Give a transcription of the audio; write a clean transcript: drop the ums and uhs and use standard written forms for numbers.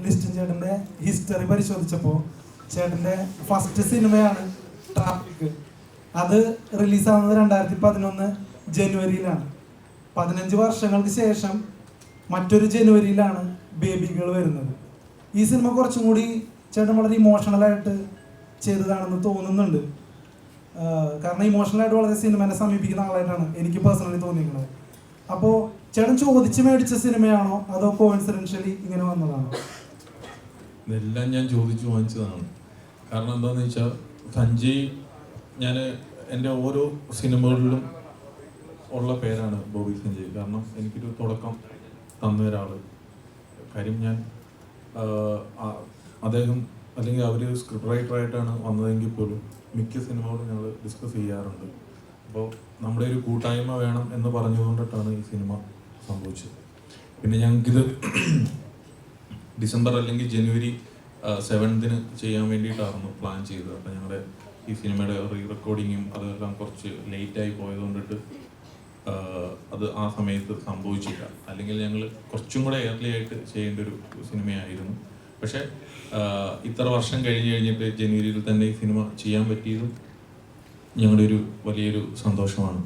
ലിസ്റ്റിൻ ചേട്ടൻ്റെ ഹിസ്റ്ററി പരിശോധിച്ചപ്പോൾ ചേട്ടൻ്റെ ഫസ്റ്റ് സിനിമയാണ് ട്രാഫിക്. അത് റിലീസാവുന്നത് 2011 ജനുവരിയിലാണ്. 15 വർഷങ്ങൾക്ക് ശേഷം മറ്റൊരു ജനുവരിയിലാണ് ബേബി ഗേൾ വരുന്നത്. ഈ സിനിമ കുറച്ചും കൂടി ചേട്ടൻ വളരെ ഇമോഷണലായിട്ട് ചെയ്തതാണെന്ന് തോന്നുന്നുണ്ട്. കാരണം ഇമോഷണലായിട്ട് വളരെ സിനിമനെ സമീപിക്കുന്ന ആളായിട്ടാണ് എനിക്ക് പേഴ്സണലി തോന്നിയിരിക്കുന്നത്. അപ്പോൾ ചേട്ടൻ ചോദിച്ച് മേടിച്ച സിനിമയാണോ അതോ കോയിൻസിഡൻഷ്യലി ഇങ്ങനെ വന്നതാണോ? ഇതെല്ലാം ഞാൻ ചോദിച്ചു വാങ്ങിച്ചതാണ്. കാരണം എന്താണെന്ന് വെച്ചാൽ സഞ്ജയ്, ഞാൻ എൻ്റെ ഓരോ സിനിമകളിലും ഉള്ള പേരാണ് ബോബി സഞ്ജയ്. കാരണം എനിക്കൊരു തുടക്കം തന്ന ഒരാൾ. കാര്യം ഞാൻ അദ്ദേഹം അല്ലെങ്കിൽ അവർ സ്ക്രിപ്റ്റ് റൈറ്ററായിട്ടാണ് വന്നതെങ്കിൽ പോലും മിക്ക സിനിമകളും ഞങ്ങൾ ഡിസ്കസ് ചെയ്യാറുണ്ട്. അപ്പോൾ നമ്മുടെ ഒരു കൂട്ടായ്മ വേണം എന്ന് പറഞ്ഞുകൊണ്ടിട്ടാണ് ഈ സിനിമ സംഭവിച്ചത്. പിന്നെ ഞങ്ങൾക്കിത് ഡിസംബർ അല്ലെങ്കിൽ ജനുവരി 7th ചെയ്യാൻ വേണ്ടിയിട്ടായിരുന്നു പ്ലാൻ ചെയ്തത്. അപ്പോൾ ഞങ്ങളുടെ ഈ സിനിമയുടെ റീ റെക്കോർഡിങ്ങും അതെല്ലാം കുറച്ച് ലേറ്റായി പോയതുകൊണ്ടിട്ട് അത് ആ സമയത്ത് സംഭവിച്ചില്ല. അല്ലെങ്കിൽ ഞങ്ങൾ കുറച്ചും കൂടെ ഏർലി ആയിട്ട് ചെയ്യേണ്ട ഒരു സിനിമയായിരുന്നു. പക്ഷേ ഇത്ര വർഷം കഴിഞ്ഞിട്ട് ജനുവരിയിൽ തന്നെ ഈ സിനിമ ചെയ്യാൻ പറ്റിയതും ഞങ്ങളുടെ ഒരു വലിയൊരു സന്തോഷമാണ്.